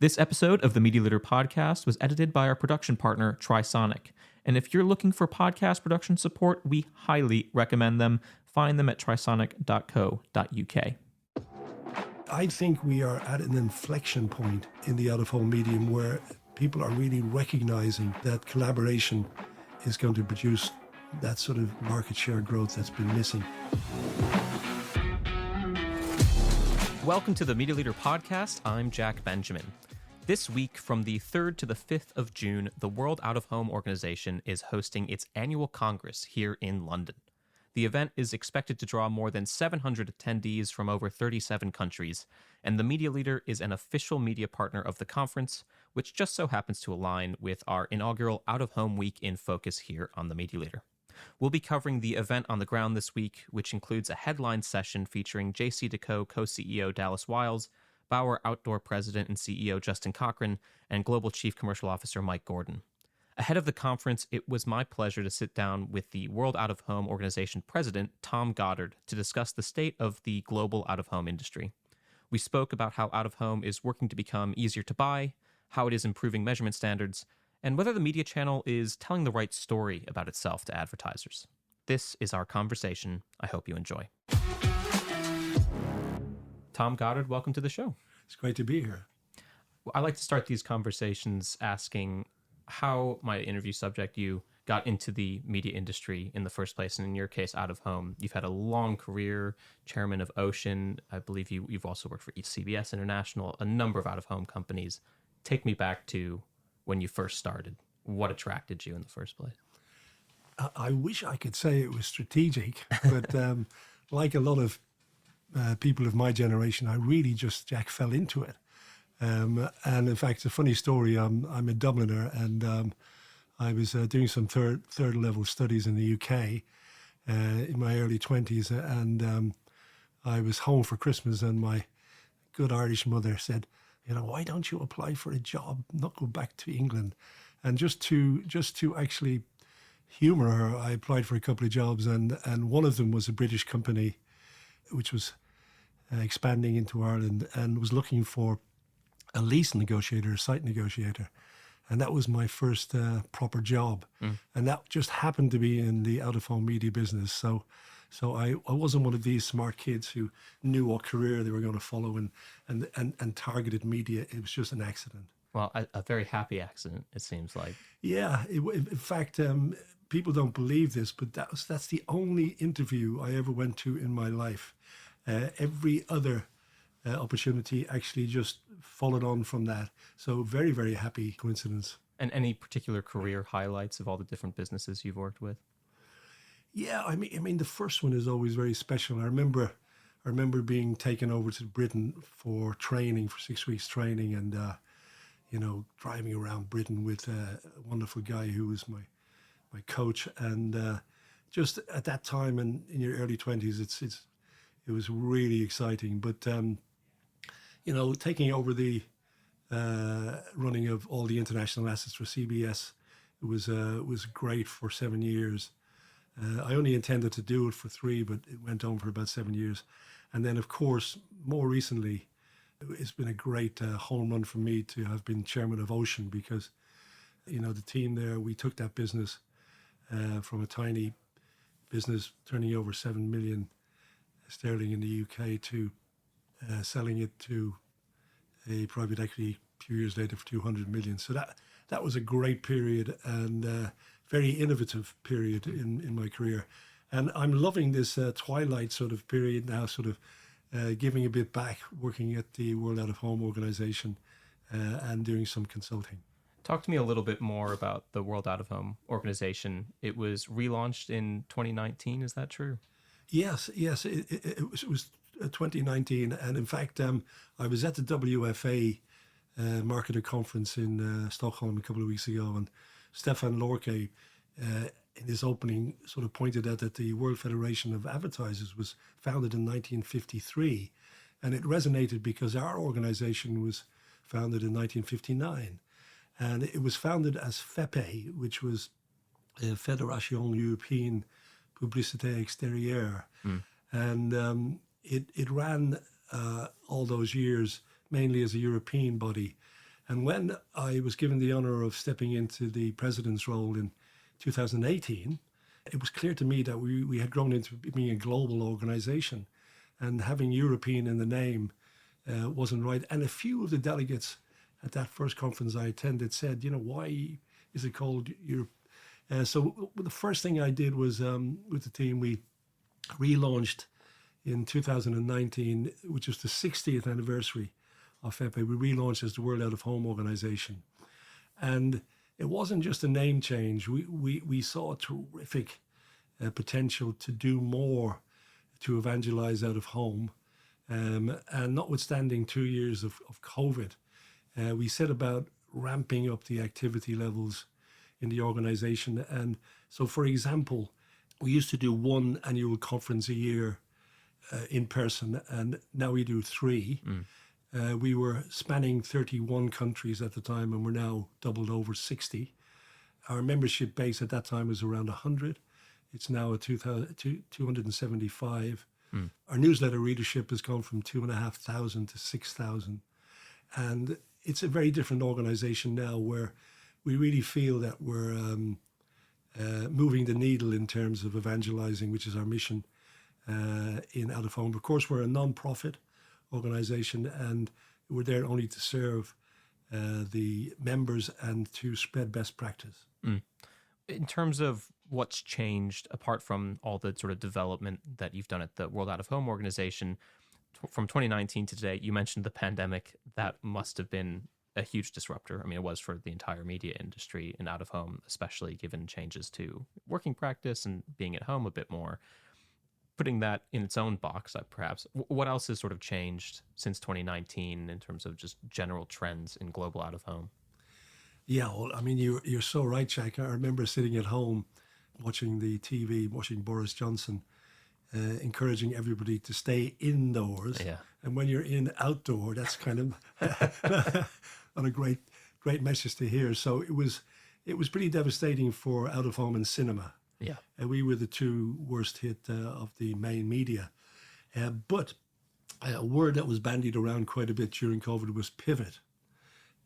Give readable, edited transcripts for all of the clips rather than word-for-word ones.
This episode of the Media Leader podcast was edited by our production partner, Trisonic. And if you're looking for podcast production support, we highly recommend them. Find them at trisonic.co.uk. I think we are at an inflection point in the out-of-home medium where people are really recognizing that collaboration is going to produce that sort of market share growth that's been missing. Welcome to the Media Leader podcast. I'm Jack Benjamin. This week, from the 3rd to the 5th of June, the World Out of Home organization is hosting its annual Congress here in London. The event is expected to draw more than 700 attendees from over 37 countries, and the Media Leader is an official media partner of the conference, which just so happens to align with our inaugural Out of Home Week in focus here on the Media Leader. We'll be covering the event on the ground this week, which includes a headline session featuring JCDecaux co-CEO Dallas Wiles, Bauer Outdoor President and CEO Justin Cochran, and Global Chief Commercial Officer Mike Gordon. Ahead of the conference, it was my pleasure to sit down with the World Out of Home organization president, Tom Goddard, to discuss the state of the global out-of-home industry. We spoke about how out-of-home is working to become easier to buy, how it is improving measurement standards, and whether the media channel is telling the right story about itself to advertisers. This is our conversation. I hope you enjoy. Tom Goddard, welcome to the show. It's great to be here. I like to start these conversations asking how my interview subject, you got into the media industry in the first place, and in your case, out of home. You've had a long career, chairman of Ocean. I believe you've also worked for CBS International, a number of out-of-home companies. Take me back to when you first started. What attracted you in the first place? I wish I could say it was strategic, but like a lot of people of my generation, I really just, Jack, fell into it. And in fact, it's a funny story. I'm a Dubliner, and I was doing some third level studies in the UK in my early 20s, and I was home for Christmas, and my good Irish mother said, why don't you apply for a job, not go back to England? And just to actually humour her, I applied for a couple of jobs, and one of them was a British company which was expanding into Ireland and was looking for a lease negotiator, a site negotiator. And that was my first proper job. And that just happened to be in the out-of-home media business. So I wasn't one of these smart kids who knew what career they were going to follow and targeted media. It was just an accident. Well, a very happy accident, it seems like. Yeah. In fact, people don't believe this, but that's the only interview I ever went to in my life. Every other opportunity actually just followed on from that. So very, very happy coincidence. And any particular career highlights of all the different businesses you've worked with? Yeah, I mean, the first one is always very special. I remember being taken over to Britain for training, for 6 weeks training, and driving around Britain with a wonderful guy who was my coach. And just at that time, and in your early 20s, it was really exciting. But taking over the running of all the international assets for CBS, it was great for 7 years. I only intended to do it for 3, but it went on for about 7 years. And then, of course, more recently, it's been a great home run for me to have been chairman of Ocean, because, the team there, we took that business from a tiny business turning over 7 million sterling in the UK to selling it to a private equity a few years later for 200 million. So that was a great period and very innovative period in my career. And I'm loving this twilight sort of period now, sort of giving a bit back, working at the World Out of Home organization and doing some consulting. Talk to me a little bit more about the World Out of Home organization. It was relaunched in 2019, is that true? Yes. It was 2019. And in fact, I was at the WFA marketer conference in Stockholm a couple of weeks ago, and Stefan Lorke, in his opening, sort of pointed out that the World Federation of Advertisers was founded in 1953. And it resonated because our organization was founded in 1959. And it was founded as FEPE, which was Fédération Européenne Publicité Extérieure. And it ran all those years mainly as a European body. And when I was given the honor of stepping into the president's role in 2018, it was clear to me that we had grown into being a global organization, and having European in the name wasn't right. And a few of the delegates at that first conference I attended said, why is it called Europe? So the first thing I did was with the team, we relaunched in 2019, which was the 60th anniversary of FEPE. We relaunched as the World Out of Home organization. And it wasn't just a name change. We saw a terrific potential to do more to evangelize out of home. And notwithstanding 2 years of COVID, we set about ramping up the activity levels in the organization. And so, for example, we used to do one annual conference a year in person, and now we do three. We were spanning 31 countries at the time, and we're now doubled over 60. Our membership base at that time was around 100. It's now at 275. Our newsletter readership has gone from 2,500 to 6,000. And it's a very different organization now, where we really feel that we're moving the needle in terms of evangelizing, which is our mission in out of home. Of course, we're a non-profit organization, and we're there only to serve the members and to spread best practice. In terms of what's changed, apart from all the sort of development that you've done at the World Out of Home organization, from 2019 to today, you mentioned the pandemic. That must have been a huge disruptor. I mean, it was for the entire media industry and out of home, especially given changes to working practice and being at home a bit more. Putting that in its own box, perhaps, what else has sort of changed since 2019 in terms of just general trends in global out of home? Yeah, well, I mean, you're so right, Jack. I remember sitting at home watching the TV, watching Boris Johnson encouraging everybody to stay indoors. Yeah. And when you're outdoor, that's kind of not a great message to hear. So it was pretty devastating for out of home and cinema. Yeah. We were the two worst hit of the main media. But a word that was bandied around quite a bit during COVID was pivot.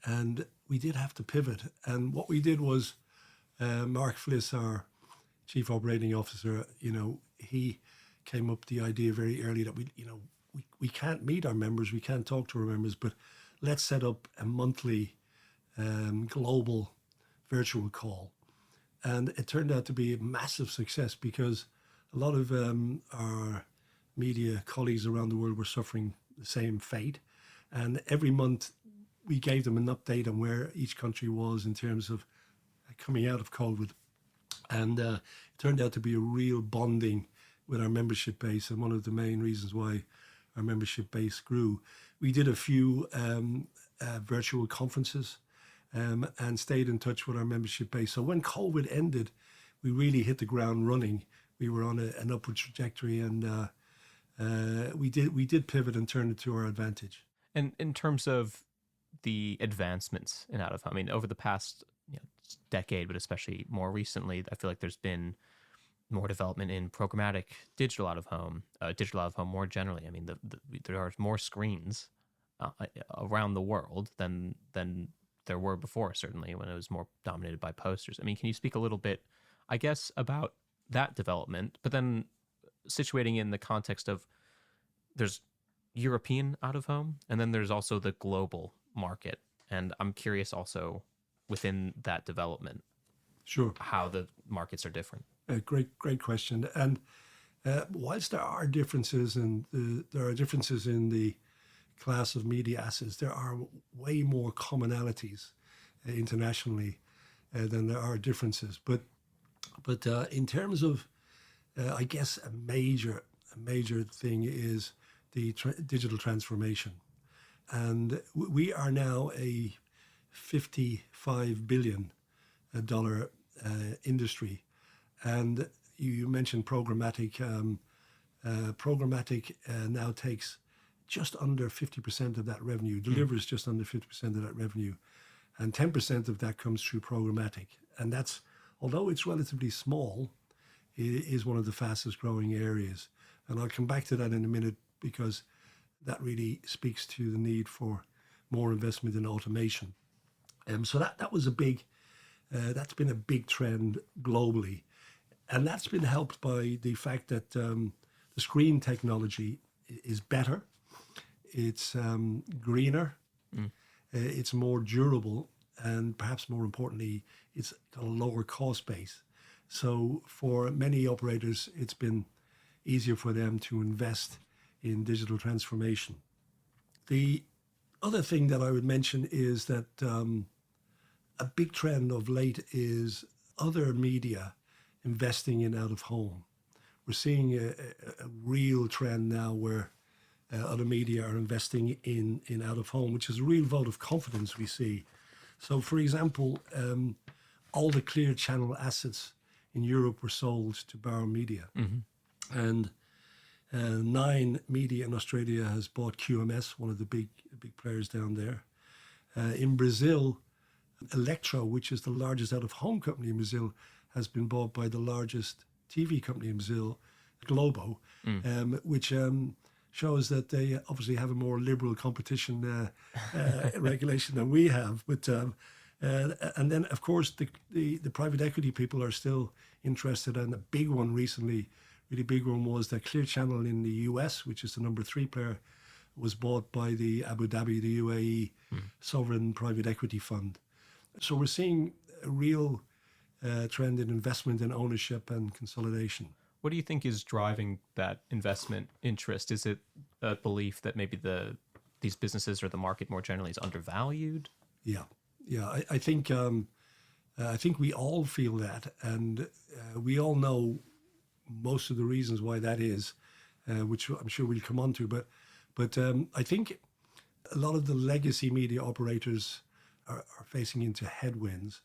And we did have to pivot. And what we did was, Mark Fliss, our chief operating officer, he came up with the idea very early that we can't meet our members, we can't talk to our members, but let's set up a monthly global virtual call. And it turned out to be a massive success, because a lot of our media colleagues around the world were suffering the same fate. And every month we gave them an update on where each country was in terms of coming out of COVID. And it turned out to be a real bonding with our membership base, and one of the main reasons why our membership base grew. We did a few virtual conferences and stayed in touch with our membership base. So when COVID ended, we really hit the ground running. We were on an upward trajectory, and we did pivot and turn it to our advantage. And in terms of the advancements in out of home, I mean, over the past decade, but especially more recently, I feel like there's been more development in programmatic digital out of home more generally. I mean, there are more screens around the world than there were before, certainly when it was more dominated by posters. I mean, can you speak a little bit, I guess, about that development, but then situating in the context of there's European out of home, and then there's also the global market. And I'm curious also within that development, sure, how the markets are different. Great question. And whilst there are differences, and there are differences in the class of media assets, there are way more commonalities internationally than there are differences. But in terms of, I guess, a major thing is the digital transformation. And we are now a $55 billion industry. And you mentioned programmatic. Programmatic now takes just under 50% of that revenue, delivers just under 50% of that revenue. And 10% of that comes through programmatic. And that's, although it's relatively small, it is one of the fastest growing areas. And I'll come back to that in a minute, because that really speaks to the need for more investment in automation. So that was that's been a big trend globally. And that's been helped by the fact that the screen technology is better, it's greener, it's more durable, and perhaps more importantly, it's got a lower cost base. So for many operators, it's been easier for them to invest in digital transformation. The other thing that I would mention is that a big trend of late is other media investing in out of home. We're seeing a real trend now where other media are investing in out of home, which is a real vote of confidence we see. So, for example, all the Clear Channel assets in Europe were sold to Bauer Media. And Nine Media in Australia has bought QMS, one of the big players down there. In Brazil, Electro, which is the largest out-of-home company in Brazil, has been bought by the largest TV company in Brazil, Globo, which shows that they obviously have a more liberal competition regulation than we have. But and then, of course, the private equity people are still interested. And a big one recently, really big one, was that Clear Channel in the US, which is the number 3 player, was bought by the Abu Dhabi, the UAE sovereign private equity fund. So we're seeing a real trend in investment in ownership and consolidation. What do you think is driving that investment interest? Is it a belief that maybe these businesses or the market more generally is undervalued? Yeah. I think we all feel that, and we all know most of the reasons why that is, which I'm sure we'll come on to. But I think a lot of the legacy media operators are facing into headwinds,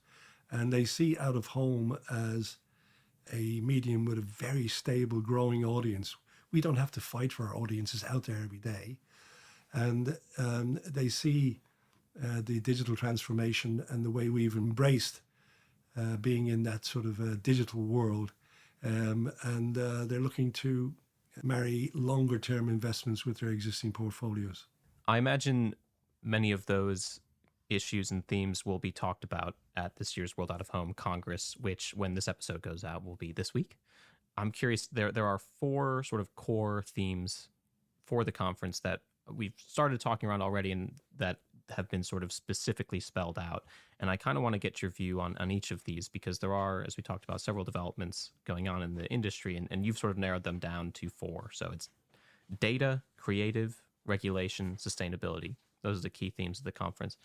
and they see out of home as a medium with a very stable, growing audience. We don't have to fight for our audiences out there every day. And they see the digital transformation and the way we've embraced being in that sort of digital world. And they're looking to marry longer term investments with their existing portfolios. I imagine many of those issues and themes will be talked about at this year's World Out of Home Congress, which, when this episode goes out, will be this week. I'm curious, there are 4 sort of core themes for the conference that we've started talking around already and that have been sort of specifically spelled out. And I kind of want to get your view on each of these, because there are, as we talked about, several developments going on in the industry, and you've sort of narrowed them down to 4. So it's data, creative, regulation, sustainability. Those are the key themes of the conference.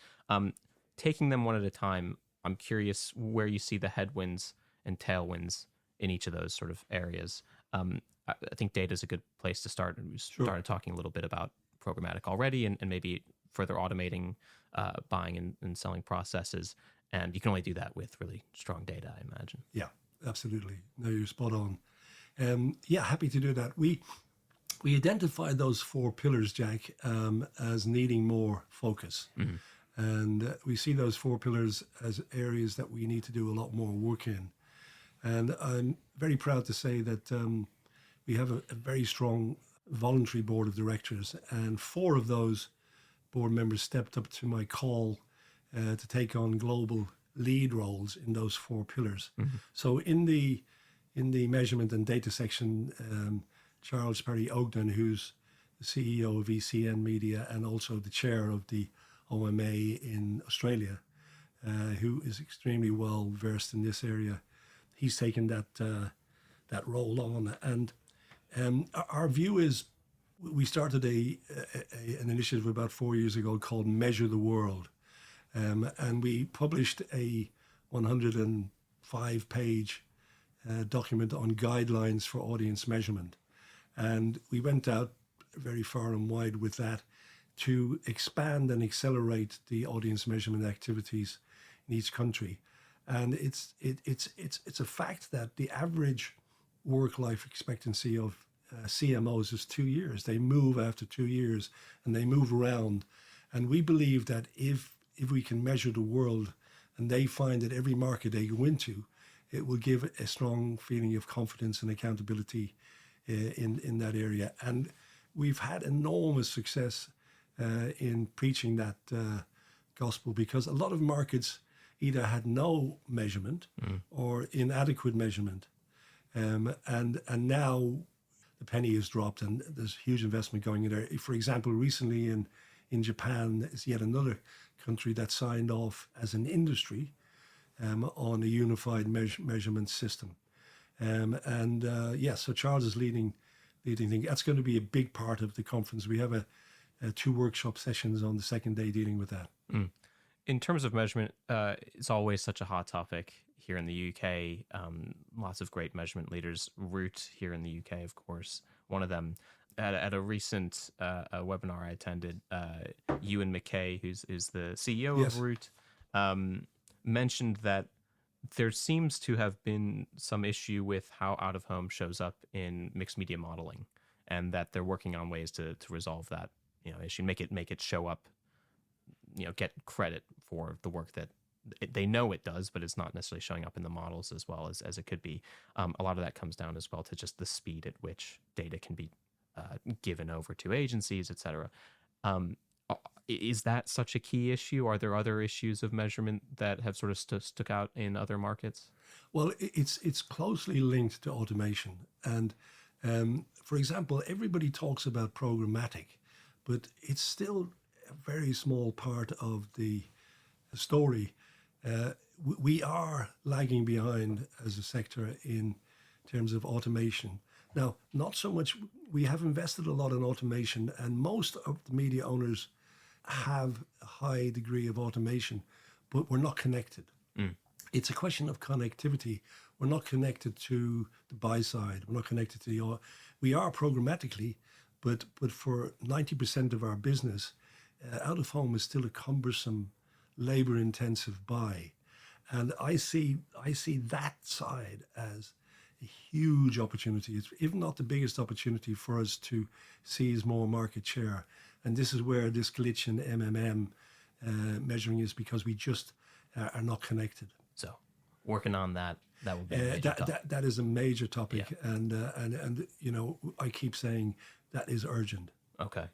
Taking them one at a time, I'm curious where you see the headwinds and tailwinds in each of those sort of areas. I think data is a good place to start. We started talking a little bit about programmatic already, and maybe further automating buying and selling processes. And you can only do that with really strong data, I imagine. Yeah, absolutely. No, you're spot on. Happy to do that. We identified those 4 pillars, Jack, as needing more focus. And we see those 4 pillars as areas that we need to do a lot more work in. And I'm very proud to say that we have a very strong voluntary board of directors, and 4 of those board members stepped up to my call to take on global lead roles in those 4 pillars. So in the measurement and data section, Charles Perry Ogden, who's the CEO of ECN Media and also the chair of the OMA in Australia, who is extremely well versed in this area, he's taken that role on. And our view is, we started an initiative about 4 years ago called Measure the World, and we published a 105-page document on guidelines for audience measurement. And we went out very far and wide with that to expand and accelerate the audience measurement activities in each country. And it's a fact that the average work-life expectancy of CMOs is 2 years. They move after 2 years, and they move around. And we believe that if we can measure the world, and they find that every market they go into, it will give a strong feeling of confidence and accountability in that area. And we've had enormous success in preaching that gospel because a lot of markets either had no measurement or inadequate measurement. And now the penny has dropped and there's huge investment going in there. For example, recently in Japan is yet another country that signed off as an industry on a unified measurement system. So Charles is leading thing. That's going to be a big part of the conference. We have 2 workshop sessions on the second day dealing with that. In terms of measurement, it's always such a hot topic here in the UK. Lots of great measurement leaders. Root here in the UK, of course, one of them. At a recent webinar I attended, Ewan McKay, who's the CEO of Root, mentioned that there seems to have been some issue with how out-of-home shows up in mixed media modeling, and that they're working on ways to resolve that issue, make it show up, get credit for the work that they know it does, but it's not necessarily showing up in the models as well as it could be. A lot of that comes down as well to just the speed at which data can be given over to agencies, et cetera. Is that such a key issue? Are there other issues of measurement that have sort of stuck out in other markets? Well, it's closely linked to automation. And for example, everybody talks about programmatic, but it's still a very small part of the story. We are lagging behind as a sector in terms of automation. Now, not so much, we have invested a lot in automation, and most of the media owners have a high degree of automation, but we're not connected. It's a question of connectivity. We're not connected to the buy side. We're not connected to we are programmatically, but for 90% of our business, out of home is still a cumbersome, labor intensive buy. And I see that side as a huge opportunity. It's even not the biggest opportunity for us to seize more market share. And this is where this glitch in MMM measuring is, because we just are not connected. So working on that would be a major topic. That is a major topic. Yeah. And I keep saying that is urgent. Okay.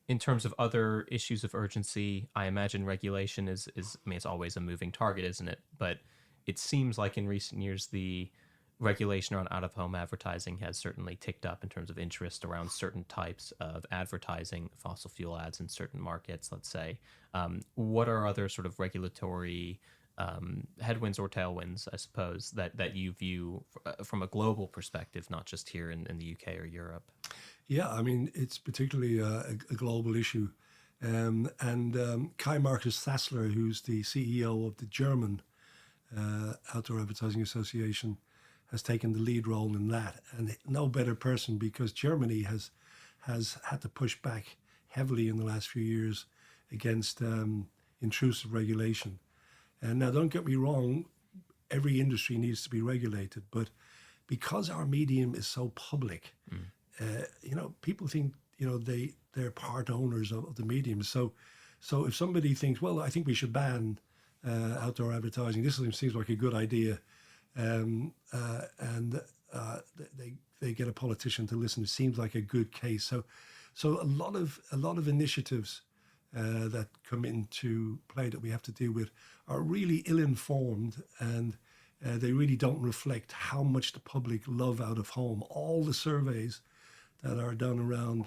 In terms of other issues of urgency, I imagine regulation is it's always a moving target, isn't it? But it seems like in recent years, the regulation around out-of-home advertising has certainly ticked up in terms of interest around certain types of advertising, fossil fuel ads in certain markets, let's say. What are other sort of regulatory headwinds or tailwinds, I suppose, that you view from a global perspective, not just here in the UK or Europe? Yeah, I mean, it's particularly a global issue. Kai Markus Sassler, who's the CEO of the German Outdoor Advertising Association, has taken the lead role in that. And no better person, because Germany has had to push back heavily in the last few years against intrusive regulation. And now, don't get me wrong, every industry needs to be regulated, but because our medium is so public, people think they're part owners of the medium. So if somebody thinks, well, I think we should ban outdoor advertising, this seems like a good idea, and they get a politician to listen, it seems like a good case. So a lot of initiatives that come into play that we have to deal with are really ill-informed, and they really don't reflect how much the public love out of home. All the surveys that are done around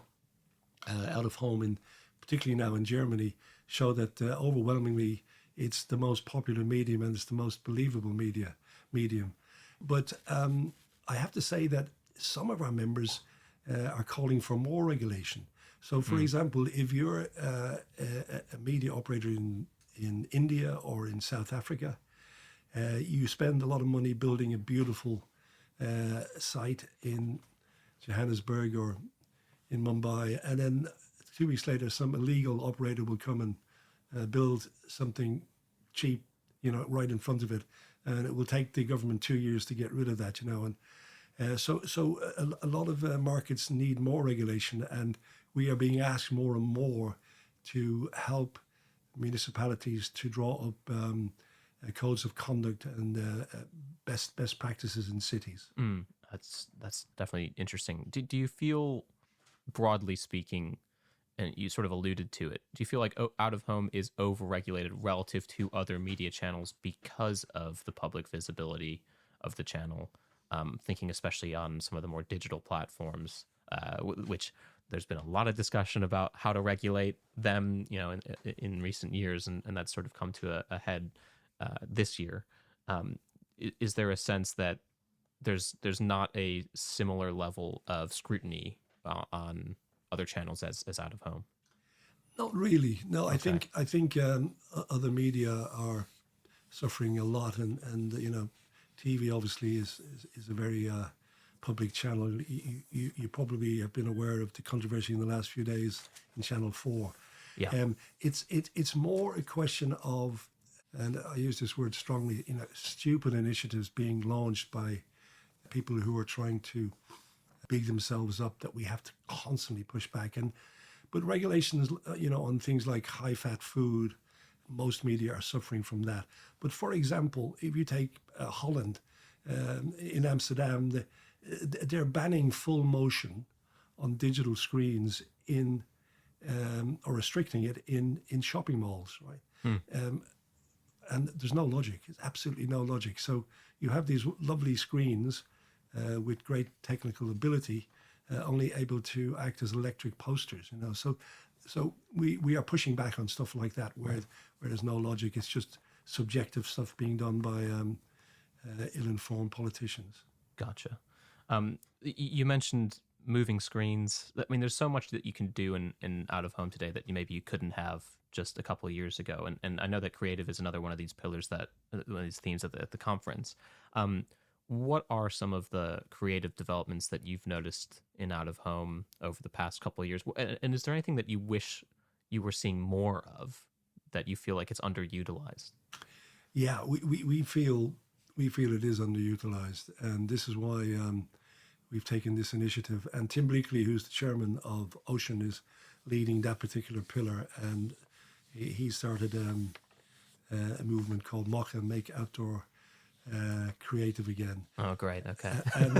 out of home, and particularly now in Germany, show that overwhelmingly it's the most popular medium and it's the most believable medium. But I have to say that some of our members are calling for more regulation. So, for example, if you're a media operator in India or in South Africa, you spend a lot of money building a beautiful site in Johannesburg or in Mumbai, and then 2 weeks later, some illegal operator will come and build something cheap, right in front of it, and it will take the government 2 years to get rid of that, And so a lot of markets need more regulation, and we are being asked more and more to help municipalities to draw up codes of conduct and best practices in cities. That's definitely interesting. Do you feel, broadly speaking, and you sort of alluded to it. Do you feel like out of home is overregulated relative to other media channels because of the public visibility of the channel? Thinking especially on some of the more digital platforms, which there's been a lot of discussion about how to regulate them, in recent years, and that's sort of come to a head this year. Is there a sense that there's not a similar level of scrutiny on other channels as out of home? Not really. No, Okay. I think other media are suffering a lot, and TV obviously is a very public channel. You probably have been aware of the controversy in the last few days in Channel 4. Yeah. It's more a question of, and I use this word strongly, stupid initiatives being launched by people who are trying to big themselves up that we have to constantly push back. But regulations, on things like high-fat food, most media are suffering from that. But for example, if you take Holland, in Amsterdam, they're banning full motion on digital screens or restricting it in shopping malls, right? And there's no logic. It's absolutely no logic. So you have these lovely screens with great technical ability, only able to act as electric posters. So we are pushing back on stuff like that where there's no logic. It's just subjective stuff being done by ill-informed politicians. Gotcha. You mentioned moving screens. I mean, there's so much that you can do in out of home today that maybe you couldn't have just a couple of years ago. And I know that creative is another one of these pillars one of these themes at the conference. What are some of the creative developments that you've noticed in out of home over the past couple of years? And is there anything that you wish you were seeing more of that you feel like it's underutilized? Yeah, we feel it is underutilized, and this is why we've taken this initiative. And Tim Bleakley, who's the chairman of Ocean, is leading that particular pillar, and he started a movement called Mocha, Make Outdoor Creative Again. Oh, great. Okay. And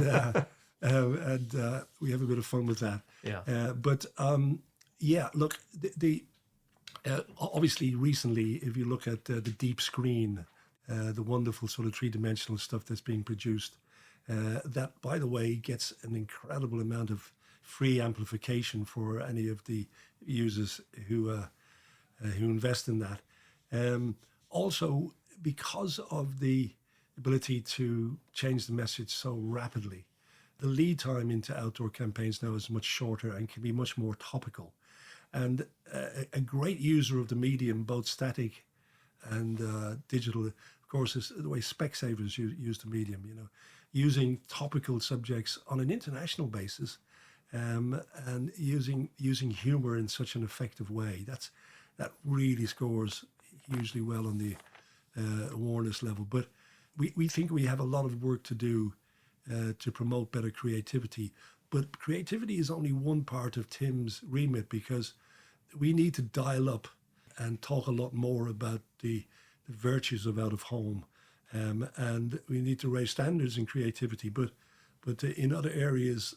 we have a bit of fun with that. Yeah. But look, obviously recently, if you look at the deep screen, the wonderful sort of three-dimensional stuff that's being produced, that, by the way, gets an incredible amount of free amplification for any of the users who invest in that. Also, because of the ability to change the message so rapidly, the lead time into outdoor campaigns now is much shorter and can be much more topical. And a great user of the medium, both static and digital, of course, is the way Specsavers use the medium, using topical subjects on an international basis, and using humor in such an effective way. That really scores hugely well on the awareness level. But we think we have a lot of work to do to promote better creativity. But creativity is only one part of Tim's remit, because we need to dial up and talk a lot more about the virtues of out of home, and we need to raise standards in creativity. But in other areas,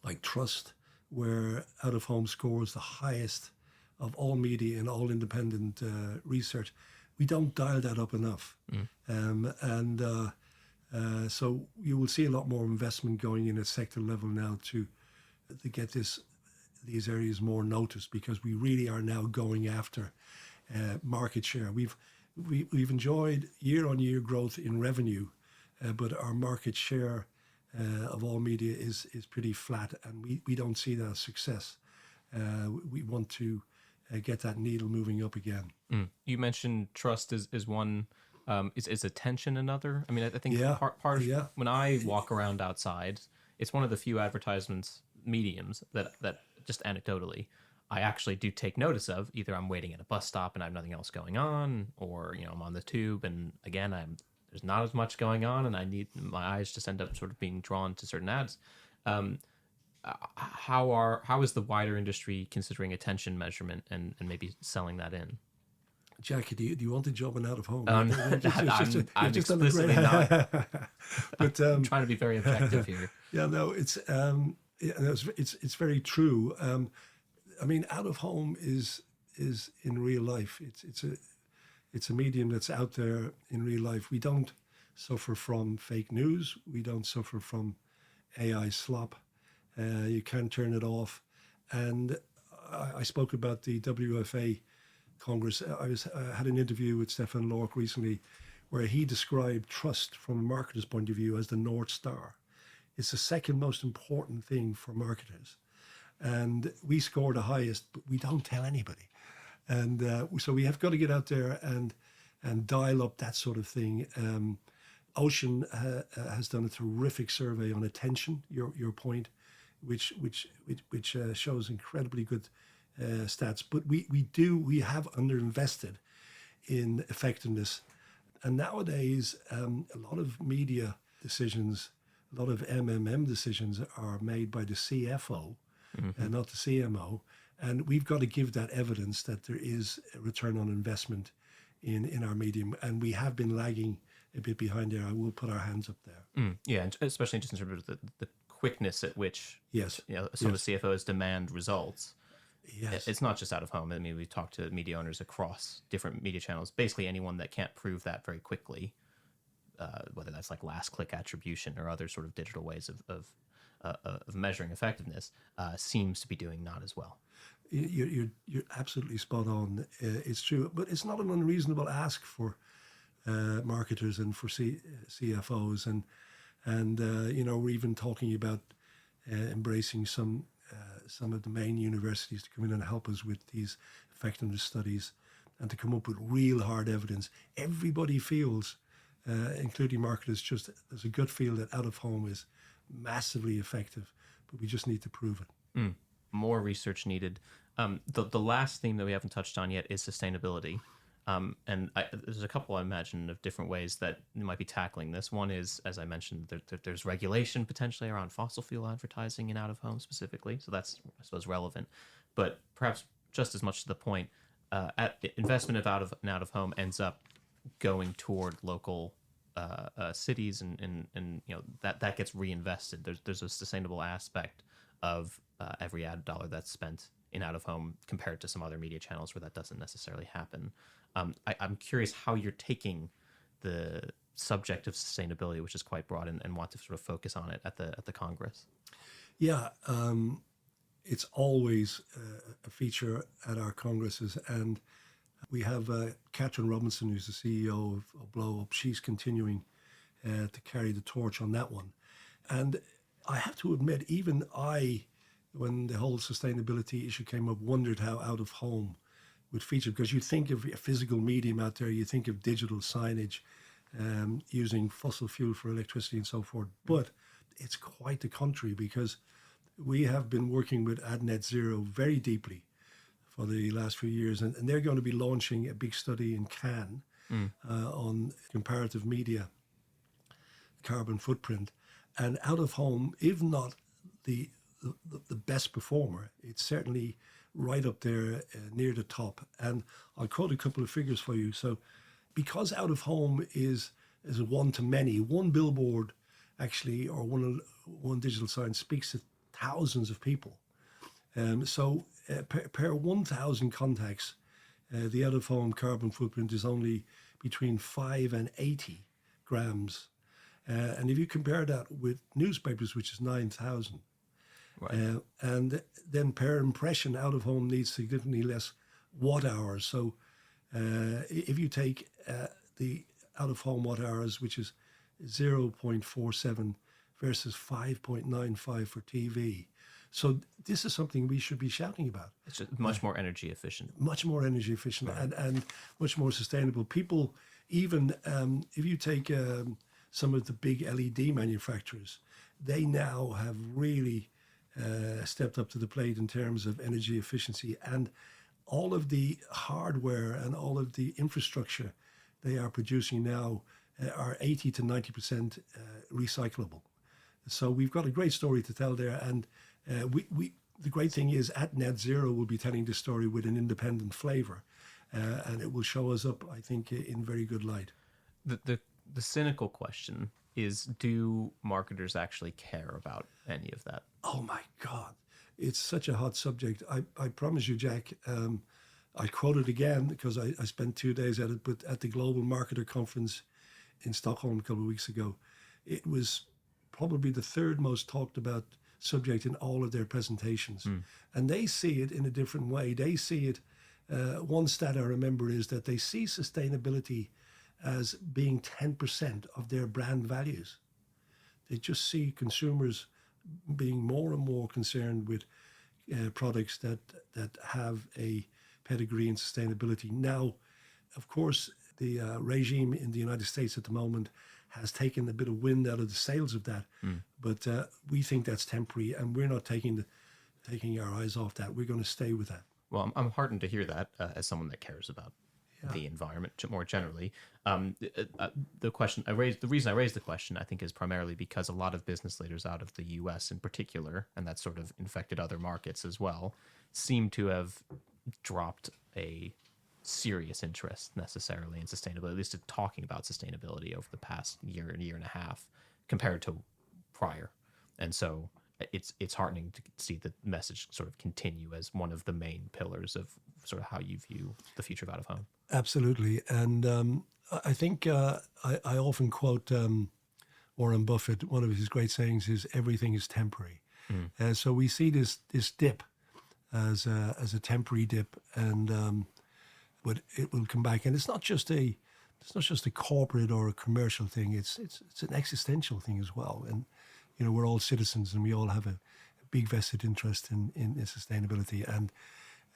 like trust, where out of home scores the highest of all media and all independent research, we don't dial that up enough. So you will see a lot more investment going in at sector level now to get these areas more noticed, because we really are now going after market share. We've enjoyed year-on-year growth in revenue, but our market share of all media is pretty flat, and we don't see that as success. We want to get that needle moving up again. You mentioned trust is one. Is attention another? I mean, I think part of when I walk around outside, it's one of the few advertisements mediums that just anecdotally I actually do take notice of. Either I'm waiting at a bus stop and I have nothing else going on, or I'm on the tube and again there's not as much going on, and my eyes just end up sort of being drawn to certain ads. How is the wider industry considering attention measurement and maybe selling that in? Jackie, do you want a job in out of home? I'm explicitly not. But I'm trying to be very objective here. Yeah, no, it's It's very true. I mean, out of home is in real life. It's a medium that's out there in real life. We don't suffer from fake news. We don't suffer from AI slop. You can't turn it off. And I spoke about the WFA Congress. I had an interview with Stefan Lork recently where he described trust from a marketer's point of view as the North Star. It's the second most important thing for marketers. And we score the highest, but we don't tell anybody. And so we have got to get out there and dial up that sort of thing. Ocean has done a terrific survey on attention, your point, which shows incredibly good stats. But we have underinvested in effectiveness. And nowadays, a lot of media decisions, a lot of MMM decisions are made by the CFO and not the CMO. And we've got to give that evidence that there is a return on investment in our medium. And we have been lagging a bit behind there. I will put our hands up there. Yeah, and especially just in terms of the quickness at which yes, some of the CFOs demand results. Yes. It's not just out of home. I mean, we talked to media owners across different media channels. Basically, anyone that can't prove that very quickly, whether that's like last click attribution or other sort of digital ways of measuring effectiveness, seems to be doing not as well. You're absolutely spot on. It's true, but it's not an unreasonable ask for marketers and for CFOs, and we're even talking about embracing some of the main universities to come in and help us with these effectiveness studies and to come up with real hard evidence. Everybody feels, including marketers, just there's a gut feel that out of home is massively effective, but we just need to prove it. More research needed. The last theme that we haven't touched on yet is sustainability. And there's a couple, I imagine, of different ways that you might be tackling this. One is, as I mentioned, there's regulation potentially around fossil fuel advertising in out-of-home specifically. So that's, I suppose, relevant. But perhaps just as much to the point, investment of out-of-home ends up going toward local cities, and that gets reinvested. There's a sustainable aspect of every ad dollar that's spent in out-of-home compared to some other media channels where that doesn't necessarily happen. I'm curious how you're taking the subject of sustainability, which is quite broad, and want to sort of focus on it at the Congress. Yeah, it's always a feature at our congresses, and we have Catherine Robinson, who's the CEO of Blow Up. She's continuing to carry the torch on that one. And I have to admit, even I, when the whole sustainability issue came up, wondered how out of home would feature, because you think of a physical medium out there, you think of digital signage, using fossil fuel for electricity and so forth. But it's quite the contrary, because we have been working with AdNet very deeply for the last few years, and they're going to be launching a big study in Cannes on comparative media carbon footprint. And out of home, if not the best performer, it's certainly right up there near the top. And I'll quote a couple of figures for you. So because out of home is a one to many, one billboard actually, or one digital sign speaks to thousands of people. So per 1,000 contacts, the out of home carbon footprint is only between 5 and 80 grams. And if you compare that with newspapers, which is 9,000, right. And then per impression, out of home needs significantly less watt hours. So if you take the out of home watt hours, which is 0.47 versus 5.95 for TV. So this is something we should be shouting about. It's just much more energy efficient. Much more energy efficient, right. and much more sustainable. People, even if you take some of the big LED manufacturers, they now have really stepped up to the plate in terms of energy efficiency, and all of the hardware and all of the infrastructure they are producing now are 80 to 90% recyclable. So we've got a great story to tell there, and the great thing is at Net Zero we'll be telling this story with an independent flavor, and it will show us up, I think, in very good light. The cynical question is, do marketers actually care about any of that? Oh my God, it's such a hot subject. I promise you, Jack, I quote it again because I spent 2 days at it, but at the Global Marketer Conference in Stockholm a couple of weeks ago, it was probably the third most talked about subject in all of their presentations. And they see it in a different way. They see it, one stat I remember is that they see sustainability as being 10% of their brand values. They just see consumers being more and more concerned with products that have a pedigree in sustainability. Now, of course, the regime in the United States at the moment has taken a bit of wind out of the sails of that, but we think that's temporary, and we're not taking our eyes off that. We're going to stay with that. Well, I'm heartened to hear that as someone that cares about the environment more generally. The reason I raised the question, I think, is primarily because a lot of business leaders out of the U.S. in particular, and that sort of infected other markets as well, seem to have dropped a serious interest necessarily in sustainability, at least talking about sustainability over the past year and a half compared to prior. And so it's heartening to see the message sort of continue as one of the main pillars of sort of how you view the future of out of home. Absolutely. And I think I often quote Warren Buffett. One of his great sayings is everything is temporary. So we see this dip as a temporary dip, and but it will come back. And it's not just a corporate or a commercial thing. It's an existential thing as well. And we're all citizens, and we all have a big vested interest in sustainability. And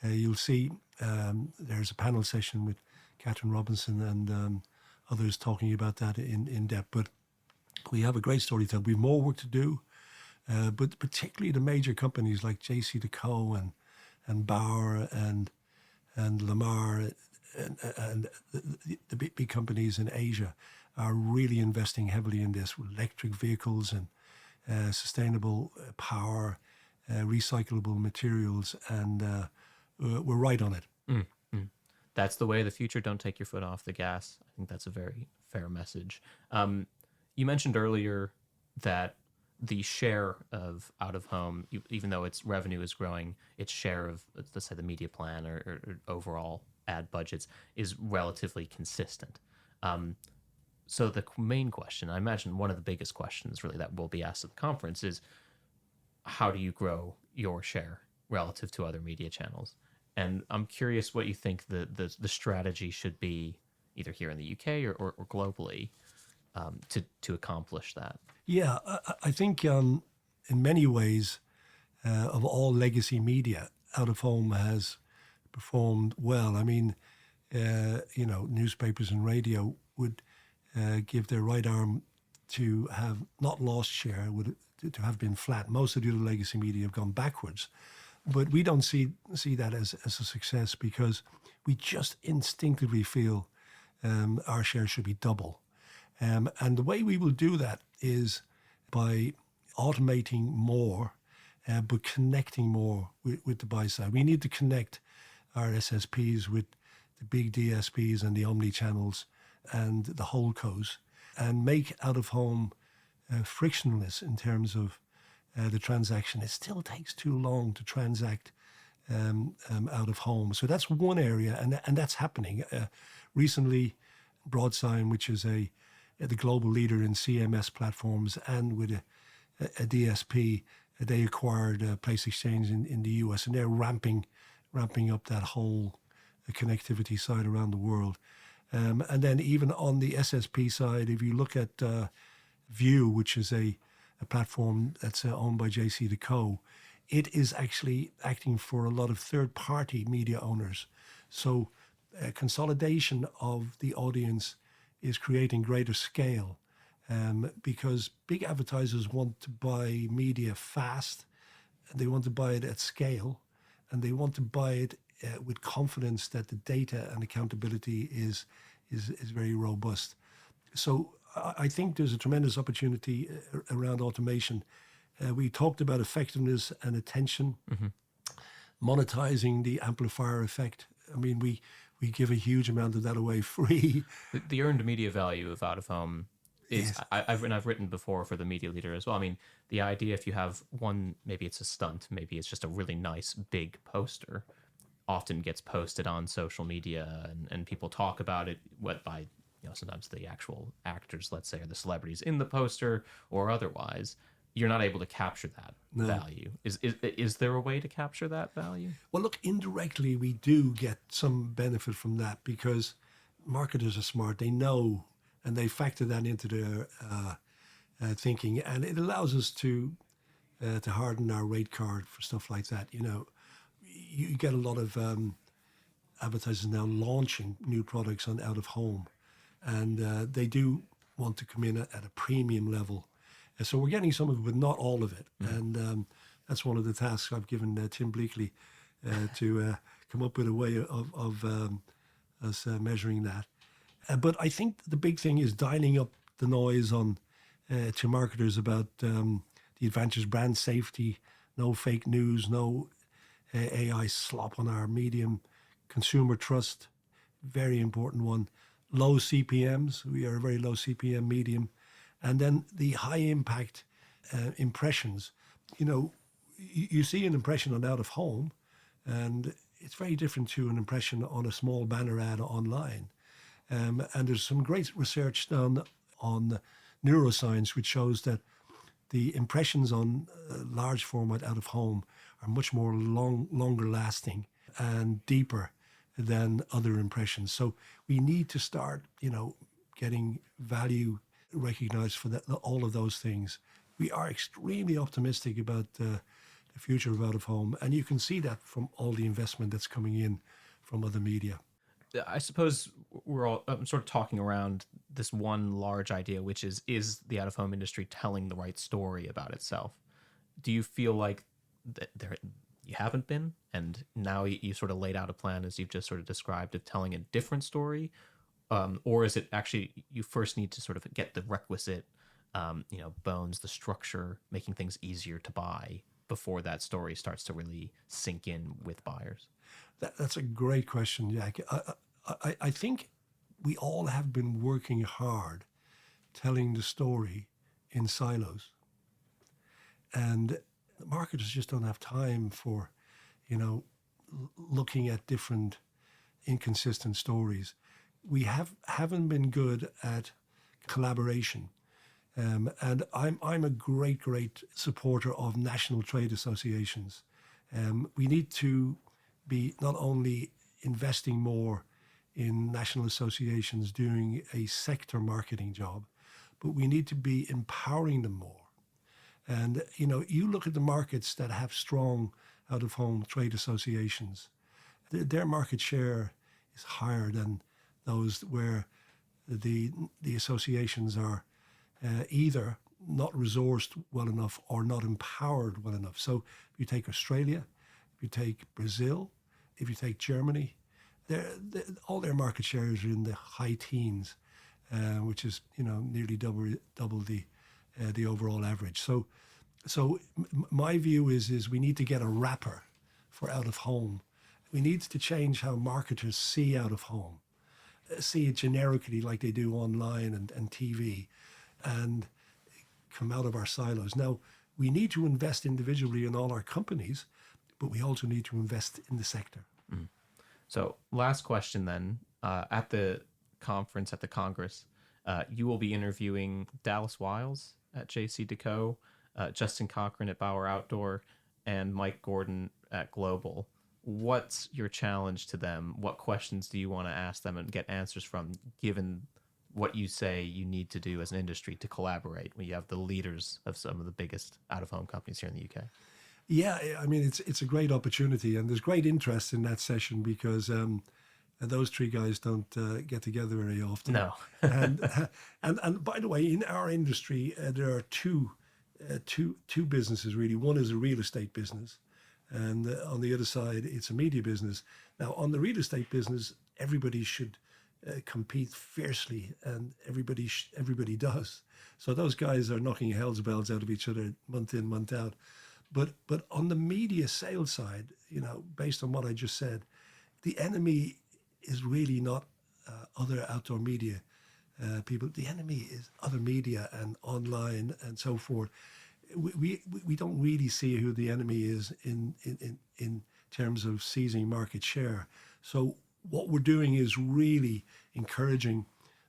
you'll see there's a panel session with Catherine Robinson and others talking about that in depth. But we have a great story to tell. We have more work to do, but particularly the major companies like JC&Co. and Bauer and Lamar and the big companies in Asia are really investing heavily in this, with electric vehicles and sustainable power, recyclable materials, and we're right on it. That's the way of the future. Don't take your foot off the gas. I think that's a very fair message. You mentioned earlier that the share of out of home, even though its revenue is growing, its share of, let's say, the media plan or overall ad budgets is relatively consistent. So the main question, I imagine one of the biggest questions really that will be asked at the conference is, how do you grow your share relative to other media channels? And I'm curious what you think the strategy should be, either here in the UK or globally, to accomplish that. Yeah, I think in many ways, of all legacy media, out of home has performed well. I mean, newspapers and radio would give their right arm to have not lost share, to have been flat. Most of the other legacy media have gone backwards. But we don't see that as a success, because we just instinctively feel our share should be double. And the way we will do that is by automating more, but connecting more with the buy side. We need to connect our SSPs with the big DSPs and the omni-channels and the holdcos, and make out-of-home frictionless in terms of the transaction. It still takes too long to transact out of home. So that's one area, and that's happening. Recently, Broadsign, which is the global leader in CMS platforms, and with a DSP, they acquired Place Exchange in the US, and they're ramping up that whole connectivity side around the world. And then even on the SSP side, if you look at View, which is a platform that's owned by JC&Co., it is actually acting for a lot of third-party media owners. So consolidation of the audience is creating greater scale, because big advertisers want to buy media fast, they want to buy it at scale, and they want to buy it with confidence that the data and accountability is very robust. So I think there's a tremendous opportunity around automation. We talked about effectiveness and attention, monetizing the amplifier effect. I mean, we give a huge amount of that away free. The earned media value of out of home is Yes. I've written before for the media leader as well. I mean, the idea, if you have one, maybe it's a stunt, maybe it's just a really nice big poster, often gets posted on social media, and people talk about it, what by sometimes the actual actors, let's say, or the celebrities in the poster or otherwise. You're not able to capture that No. value. Is there a way to capture that value? Well, look, indirectly, we do get some benefit from that because marketers are smart. They know and they factor that into their thinking, and it allows us to harden our rate card for stuff like that. You get a lot of advertisers now launching new products on out of home, and they do want to come in at a premium level. And so we're getting some of it, but not all of it. And that's one of the tasks I've given Tim Bleakley to come up with a way of us measuring that. But I think the big thing is dialing up the noise on to marketers about the advantage, brand safety, no fake news, no AI slop on our medium, consumer trust, very important one. Low CPMs, we are a very low CPM medium. And then the high impact impressions. You see an impression on out of home, and it's very different to an impression on a small banner ad online. And there's some great research done on neuroscience, which shows that the impressions on large format out of home are much more longer lasting and deeper than other impressions. So we need to start, getting value recognized for all of those things. We are extremely optimistic about the future of out of home, and you can see that from all the investment that's coming in from other media. I suppose we're all sort of talking around this one large idea, which is the out of home industry telling the right story about itself? Do you feel like you haven't been, and now you sort of laid out a plan, as you've just sort of described, of telling a different story? Or is it actually you first need to sort of get the requisite, bones, the structure, making things easier to buy before that story starts to really sink in with buyers? That's a great question, Jack. I think we all have been working hard telling the story in silos. And the marketers just don't have time for, looking at different inconsistent stories. We haven't been good at collaboration. And I'm a great supporter of national trade associations. We need to be not only investing more in national associations doing a sector marketing job, but we need to be empowering them more. And, you look at the markets that have strong out-of-home trade associations, their market share is higher than those where the associations are either not resourced well enough or not empowered well enough. So if you take Australia, if you take Brazil, if you take Germany, all their market shares are in the high teens, which is nearly double the overall average. So my view is we need to get a wrapper for out of home. We need to change how marketers see out of home, see it generically like they do online and TV, and come out of our silos. Now, we need to invest individually in all our companies, but we also need to invest in the sector. So last question then, at the conference, at the Congress, you will be interviewing Dallas Wiles at JCDecaux, Justin Cochran at Bauer Outdoor, and Mike Gordon at Global. What's your challenge to them? What questions do you want to ask them and get answers from, given what you say you need to do as an industry to collaborate when you have the leaders of some of the biggest out-of-home companies here in the UK? Yeah, I mean, it's a great opportunity, and there's great interest in that session because those three guys don't get together very often. No. and by the way, in our industry, there are two businesses really. One is a real estate business, and on the other side, it's a media business. Now, on the real estate business, everybody should compete fiercely, and everybody does. So those guys are knocking hell's bells out of each other month in, month out. But on the media sales side, based on what I just said, the enemy is really not other outdoor media people. The enemy is other media and online and so forth. We don't really see who the enemy is in terms of seizing market share. So what we're doing is really encouraging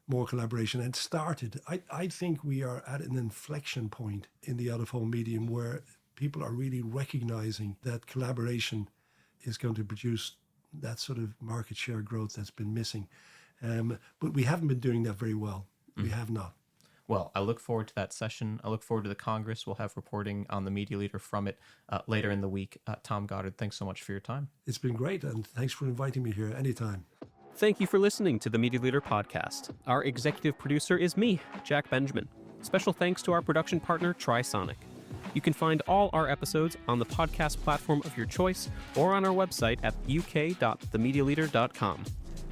more collaboration, and started. I think we are at an inflection point in the out-of-home medium where people are really recognizing that collaboration is going to produce that sort of market share growth that's been missing. But we haven't been doing that very well. We have not. Well, I look forward to that session. I look forward to the Congress. We'll have reporting on the Media Leader from it later in the week. Tom Goddard, thanks so much for your time. It's been great, and thanks for inviting me here anytime. Thank you for listening to the Media Leader podcast. Our executive producer is me, Jack Benjamin. Special thanks to our production partner, Trisonic. You can find all our episodes on the podcast platform of your choice or on our website at uk.themedialeader.com.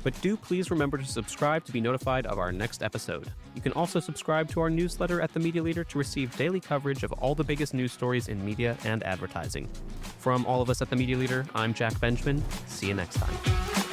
But do please remember to subscribe to be notified of our next episode. You can also subscribe to our newsletter at The Media Leader to receive daily coverage of all the biggest news stories in media and advertising. From all of us at The Media Leader, I'm Jack Benjamin. See you next time.